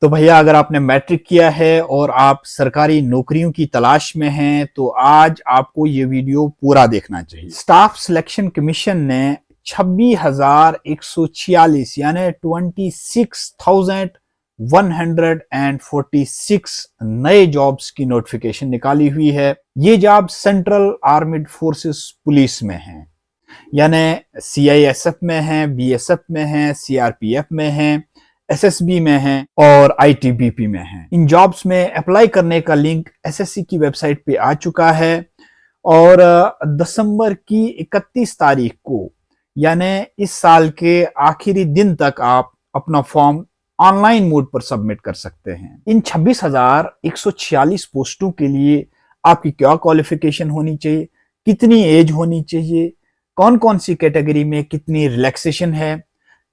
तो भैया अगर आपने मैट्रिक किया है और आप सरकारी नौकरियों की तलाश में हैं तो आज आपको ये वीडियो पूरा देखना चाहिए। स्टाफ सिलेक्शन कमीशन ने 26,146 यानी 26,146 नए जॉब्स की नोटिफिकेशन निकाली हुई है। ये job central armed forces police में है, यानी CISF में है, BSF में है, CRPF में है, SSB में है और ITBP में है। इन जॉब्स में अप्लाई करने का लिंक SSC की वेबसाइट पे आ चुका है और दिसंबर की 31 तारीख को यानी इस साल के आखिरी दिन तक आप अपना फॉर्म ऑनलाइन मोड पर सबमिट कर सकते हैं। इन 26,146 पोस्टों के लिए आपकी क्या क्वालिफिकेशन होनी चाहिए, कितनी एज होनी चाहिए, कौन कौन सी कैटेगरी में कितनी रिलैक्सेशन है,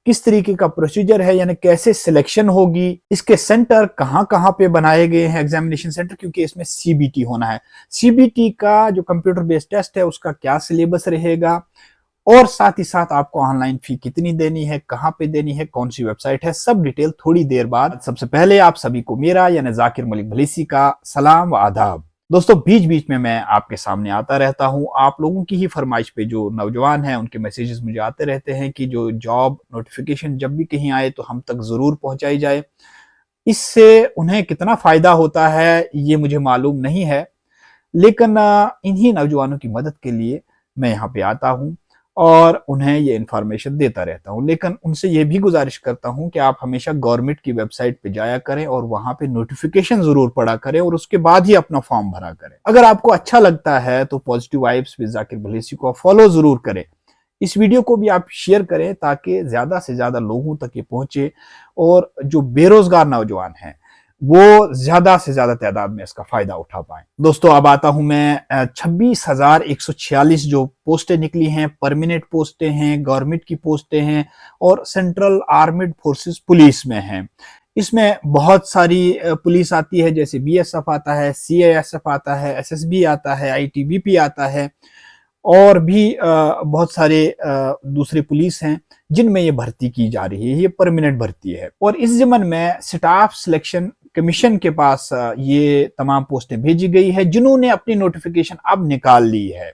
किस तरीके का प्रोसीजर है, यानी कैसे सिलेक्शन होगी, इसके सेंटर कहां कहां पे बनाए गए हैं एग्जामिनेशन सेंटर, क्योंकि इसमें CBT होना है। CBT का जो कंप्यूटर बेस्ड टेस्ट है उसका क्या सिलेबस रहेगा और साथ ही साथ आपको ऑनलाइन फी कितनी देनी है, कहां पे देनी है, कौन सी वेबसाइट है, सब डिटेल थोड़ी देर बाद। सबसे पहले आप सभी को मेरा यानी जाकिर मलिक भलीसी का सलाम व आदाब। दोस्तों, बीच बीच में मैं आपके सामने आता रहता हूं। आप लोगों की ही फरमाइश पे जो नौजवान हैं उनके मैसेजेस मुझे आते रहते हैं कि जो जॉब नोटिफिकेशन जब भी कहीं आए तो हम तक जरूर पहुंचाई जाए। इससे उन्हें कितना फायदा होता है ये मुझे मालूम नहीं है, लेकिन इन्हीं नौजवानों की मदद के लिए मैं यहाँ पे आता हूँ और उन्हें ये इन्फॉर्मेशन देता रहता हूँ। लेकिन उनसे ये भी गुजारिश करता हूँ कि आप हमेशा गवर्नमेंट की वेबसाइट पे जाया करें और वहां पे नोटिफिकेशन जरूर पढ़ा करें और उसके बाद ही अपना फॉर्म भरा करें। अगर आपको अच्छा लगता है तो पॉजिटिव वाइब्स विद जाकिर भलीसी को फॉलो जरूर करें। इस वीडियो को भी आप शेयर करें ताकि ज्यादा से ज्यादा लोगों तक ये पहुंचे और जो बेरोजगार नौजवान हैं वो ज्यादा से ज्यादा तादाद में इसका फायदा उठा पाए। दोस्तों, अब आता हूं मैं 26,146 जो पोस्टें निकली हैं, परमानेंट पोस्टें हैं, गवर्नमेंट की पोस्टें हैं और सेंट्रल आर्म्ड फोर्सेस पुलिस में हैं। इसमें बहुत सारी पुलिस आती है, जैसे BSF आता है, CISF आता है, SSB आता है, ITBP आता है और भी बहुत सारे दूसरे पुलिस हैं जिनमें ये भर्ती की जा रही है। ये परमानेंट भर्ती है और इस ज़मन में स्टाफ सिलेक्शन कमीशन के पास ये तमाम पोस्टें भेजी गई है जिन्होंने अपनी नोटिफिकेशन अब निकाल ली है।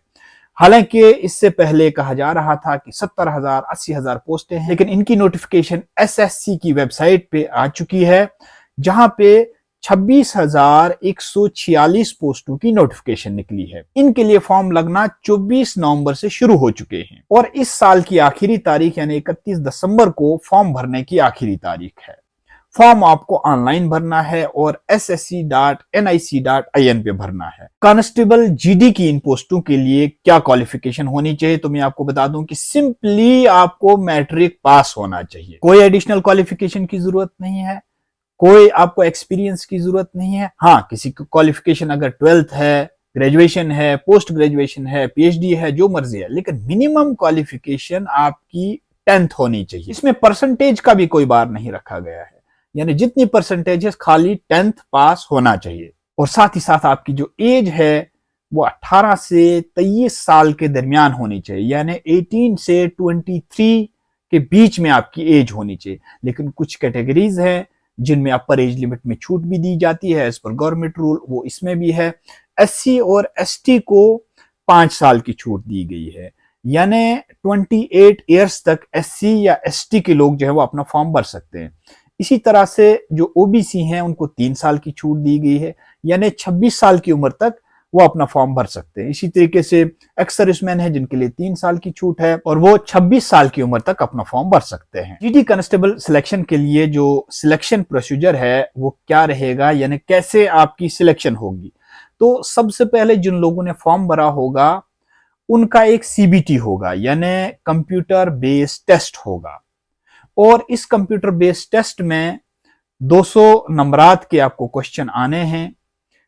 हालांकि इससे पहले कहा जा रहा था कि 70,000 80,000 पोस्टें हैं, लेकिन इनकी नोटिफिकेशन SSC की वेबसाइट पे आ चुकी है जहां पे 26,146 पोस्टों की नोटिफिकेशन निकली है। इनके लिए फॉर्म लगना 24 नवंबर से शुरू हो चुके हैं और इस साल की आखिरी तारीख यानी 31 दिसंबर को फॉर्म भरने की आखिरी तारीख है। फॉर्म आपको ऑनलाइन भरना है और ssc.nic.in पे भरना है। कांस्टेबल GD की इन पोस्टों के लिए क्या क्वालिफिकेशन होनी चाहिए तो मैं आपको बता दूं कि सिंपली आपको मैट्रिक पास होना चाहिए। कोई एडिशनल क्वालिफिकेशन की जरूरत नहीं है, कोई आपको एक्सपीरियंस की जरूरत नहीं है। हाँ, किसी को क्वालिफिकेशन अगर 12th है, ग्रेजुएशन है, पोस्ट ग्रेजुएशन है, PhD है, जो मर्जी है, लेकिन मिनिमम क्वालिफिकेशन आपकी 10th होनी चाहिए। इसमें परसेंटेज का भी कोई बार नहीं रखा गया है, यानी जितनी परसेंटेज है खाली 10th पास होना चाहिए। और साथ ही साथ आपकी जो एज है वो 18 से 23 साल के दरमियान होनी चाहिए, यानी 18 से 23 के बीच में आपकी एज होनी चाहिए। लेकिन कुछ कैटेगरीज हैं जिनमें अपर एज लिमिट में छूट भी दी जाती है एज पर गवर्नमेंट रूल, वो इसमें भी है। SC और ST को 5 साल की छूट दी गई है, यानी 28 ईयर्स तक SC या ST के लोग जो है वो अपना फॉर्म भर सकते हैं। इसी तरह से जो OBC हैं उनको 3 साल की छूट दी गई है, यानी 26 साल की उम्र तक वो अपना फॉर्म भर सकते हैं। इसी तरीके से एक्स सर्विसमैन है जिनके लिए 3 साल की छूट है और वो 26 साल की उम्र तक अपना फॉर्म भर सकते हैं। GD कांस्टेबल सिलेक्शन के लिए जो सिलेक्शन प्रोसीजर है वो क्या रहेगा, यानी कैसे आपकी सिलेक्शन होगी। तो सबसे पहले जिन लोगों ने फॉर्म भरा होगा उनका एक CBT होगा, यानी कंप्यूटर बेस्ड टेस्ट होगा और इस कंप्यूटर बेस्ड टेस्ट में 200 नंबरात के आपको क्वेश्चन आने हैं,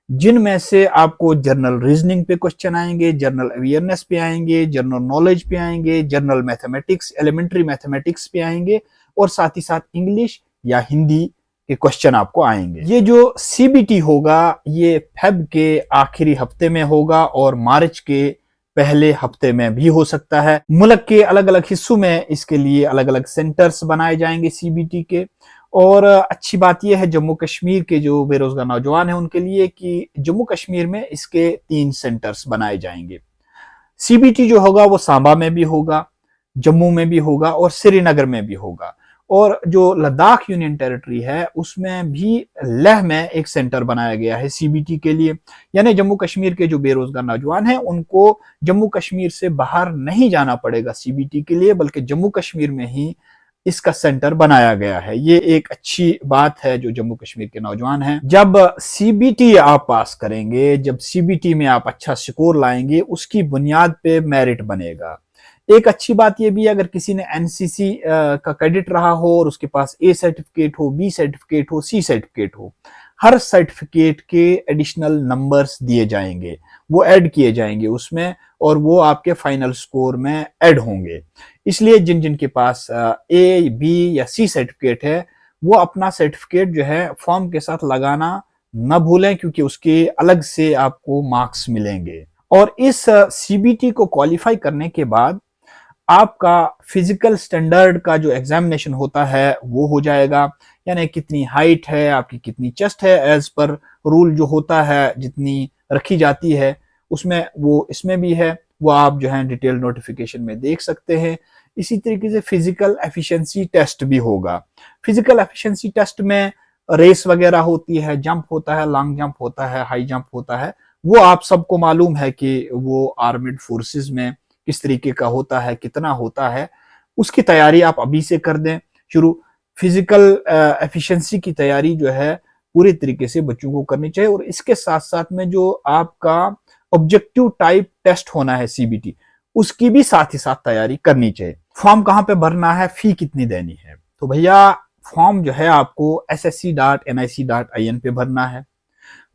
जिनमें से आपको जनरल रीजनिंग पे क्वेश्चन आएंगे, जनरल अवेयरनेस पे आएंगे, जनरल नॉलेज पे आएंगे, जनरल मैथमेटिक्स, एलिमेंट्री मैथमेटिक्स पे आएंगे और साथ ही साथ इंग्लिश या हिंदी के क्वेश्चन आपको आएंगे। ये जो CBT होगा ये फेब के आखिरी हफ्ते में होगा और मार्च के पहले हफ्ते में भी हो सकता है। मुल्क के अलग अलग हिस्सों में इसके लिए अलग अलग सेंटर्स बनाए जाएंगे CBT के और अच्छी बात यह है जम्मू कश्मीर के जो बेरोजगार नौजवान हैं उनके लिए कि जम्मू कश्मीर में इसके 3 सेंटर्स बनाए जाएंगे। सीबीटी जो होगा वो सांबा में भी होगा, जम्मू में भी होगा और श्रीनगर में भी होगा। और जो लद्दाख यूनियन टेरिटरी है उसमें भी लेह में एक सेंटर बनाया गया है सीबीटी के लिए। यानी जम्मू कश्मीर के जो बेरोजगार नौजवान हैं उनको जम्मू कश्मीर से बाहर नहीं जाना पड़ेगा सीबीटी के लिए, बल्कि जम्मू कश्मीर में ही इसका सेंटर बनाया गया है। ये एक अच्छी बात है जो जम्मू कश्मीर के नौजवान हैं। जब सीबीटी आप पास करेंगे, जब सीबीटी में आप अच्छा स्कोर लाएंगे, उसकी बुनियाद पे मेरिट बनेगा। एक अच्छी बात यह भी है अगर किसी ने एनसीसी का कैडेट रहा हो और उसके पास ए सर्टिफिकेट हो, बी सर्टिफिकेट हो, सी सर्टिफिकेट हो, हर सर्टिफिकेट के एडिशनल नंबर्स दिए जाएंगे, वो ऐड किए जाएंगे उसमें और वो आपके फाइनल स्कोर में ऐड होंगे। इसलिए जिन जिन के पास ए, बी या सी सर्टिफिकेट है वो अपना सर्टिफिकेट जो है फॉर्म के साथ लगाना न भूलें, क्योंकि उसके अलग से आपको मार्क्स मिलेंगे। और इस सीबीटी को क्वालिफाई करने के बाद आपका फिजिकल स्टैंडर्ड का जो एग्जामिनेशन होता है वो हो जाएगा। यानी कितनी हाइट है आपकी, कितनी चेस्ट है, एज पर रूल जो होता है जितनी रखी जाती है उसमें वो इसमें भी है, वो आप जो है डिटेल नोटिफिकेशन में देख सकते हैं। इसी तरीके से फिजिकल एफिशिएंसी टेस्ट भी होगा। फिजिकल एफिशिएंसी टेस्ट में रेस वगैरह होती है, जंप होता है, लॉन्ग जंप होता है, हाई जंप होता है। वो आप सबको मालूम है कि वो आर्मेड फोर्सेस में किस तरीके का होता है, कितना होता है। उसकी तैयारी आप अभी से कर दें शुरू। फिजिकल एफिशिएंसी की तैयारी जो है पूरे तरीके से बच्चों को करनी चाहिए। और इसके साथ साथ में जो आपका ऑब्जेक्टिव टाइप टेस्ट होना है सीबीटी, उसकी भी साथ ही साथ तैयारी करनी चाहिए। फॉर्म कहाँ पे भरना है, फी कितनी देनी है, तो भैया फॉर्म जो है आपको ssc.nic.in पे भरना है।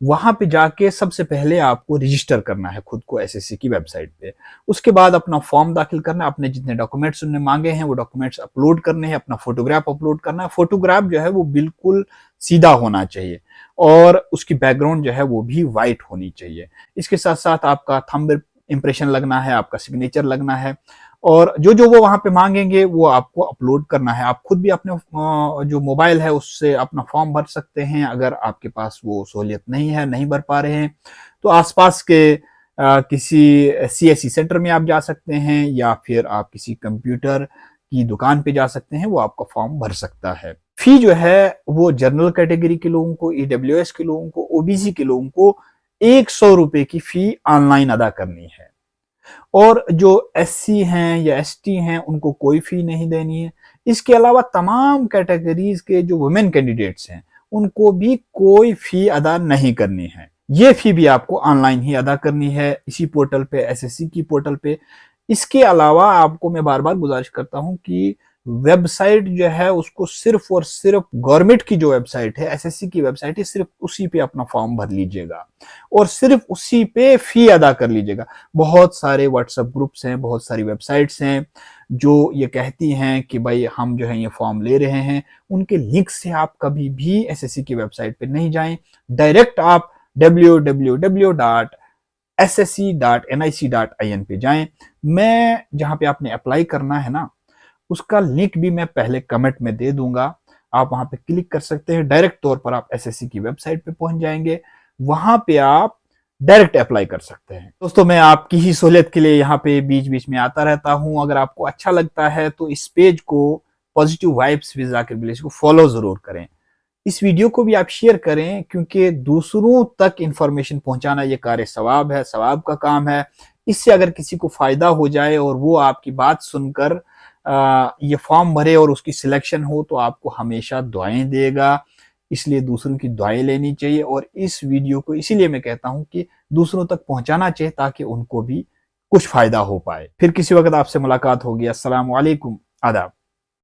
वहां पे जाके सबसे पहले आपको रजिस्टर करना है खुद को एसएससी की वेबसाइट पे। उसके बाद अपना फॉर्म दाखिल करना है, अपने जितने डॉक्यूमेंट्स उन्होंने मांगे हैं वो डॉक्यूमेंट्स अपलोड करने हैं, अपना फोटोग्राफ अपलोड करना है। फोटोग्राफ जो है वो बिल्कुल सीधा होना चाहिए और उसकी बैकग्राउंड जो है वो भी व्हाइट होनी चाहिए। इसके साथ साथ आपका थंब इंप्रेशन लगना है, आपका सिग्नेचर लगना है और जो जो वो वहां पे मांगेंगे वो आपको अपलोड करना है। आप खुद भी अपने जो मोबाइल है उससे अपना फॉर्म भर सकते हैं। अगर आपके पास वो सहूलियत नहीं है, नहीं भर पा रहे हैं, तो आसपास के किसी सीएससी सेंटर में आप जा सकते हैं या फिर आप किसी कंप्यूटर की दुकान पे जा सकते हैं, वो आपका फॉर्म भर सकता है। फी जो है वो जनरल कैटेगरी के लोगों को, ईडब्ल्यूएस के लोगों को, ओबीसी के लोगों को 100 रुपए की फी ऑनलाइन अदा करनी है और जो एससी हैं या एसटी हैं उनको कोई फी नहीं देनी है। इसके अलावा तमाम कैटेगरीज के जो वुमेन कैंडिडेट्स हैं उनको भी कोई फी अदा नहीं करनी है। ये फी भी आपको ऑनलाइन ही अदा करनी है इसी पोर्टल पे, एसएससी की पोर्टल पे। इसके अलावा आपको मैं बार बार गुजारिश करता हूं कि वेबसाइट जो है उसको सिर्फ और सिर्फ गवर्नमेंट की जो वेबसाइट है, एसएससी की वेबसाइट है, सिर्फ उसी पे अपना फॉर्म भर लीजिएगा और सिर्फ उसी पे फी अदा कर लीजिएगा। बहुत सारे व्हाट्सएप ग्रुप्स हैं, बहुत सारी वेबसाइट्स हैं जो ये कहती हैं कि भाई हम जो है ये फॉर्म ले रहे हैं। उनके लिंक से आप कभी भी एसएससी की वेबसाइट पे नहीं जाएं। डायरेक्ट आप www.ssc.nic.in पे जाएं। मैं जहां पे आपने अप्लाई करना है ना उसका लिंक भी मैं पहले कमेंट में दे दूंगा, आप वहां पे क्लिक कर सकते हैं। डायरेक्ट तौर पर आप एसएससी की वेबसाइट पे पहुंच जाएंगे, वहां पे आप डायरेक्ट अप्लाई कर सकते हैं। दोस्तों मैं आपकी ही सहूलियत के लिए यहाँ पे बीच बीच में आता रहता हूँ। अगर आपको अच्छा लगता है तो इस पेज को positive vibes with Zakir village को फॉलो जरूर करें। इस वीडियो को भी आप शेयर करें क्योंकि दूसरों तक इंफॉर्मेशन पहुंचाना ये कार्य सवाब है, सवाब का काम है। इससे अगर किसी को फायदा हो जाए और वो आपकी बात सुनकर ये फॉर्म भरे और उसकी सिलेक्शन हो तो आपको हमेशा दुआएं देगा। इसलिए दूसरों की दुआएं लेनी चाहिए और इस वीडियो को इसीलिए मैं कहता हूं कि दूसरों तक पहुंचाना चाहिए ताकि उनको भी कुछ फायदा हो पाए। फिर किसी वक्त आपसे मुलाकात होगी। अस्सलाम वालेकुम, आदाब।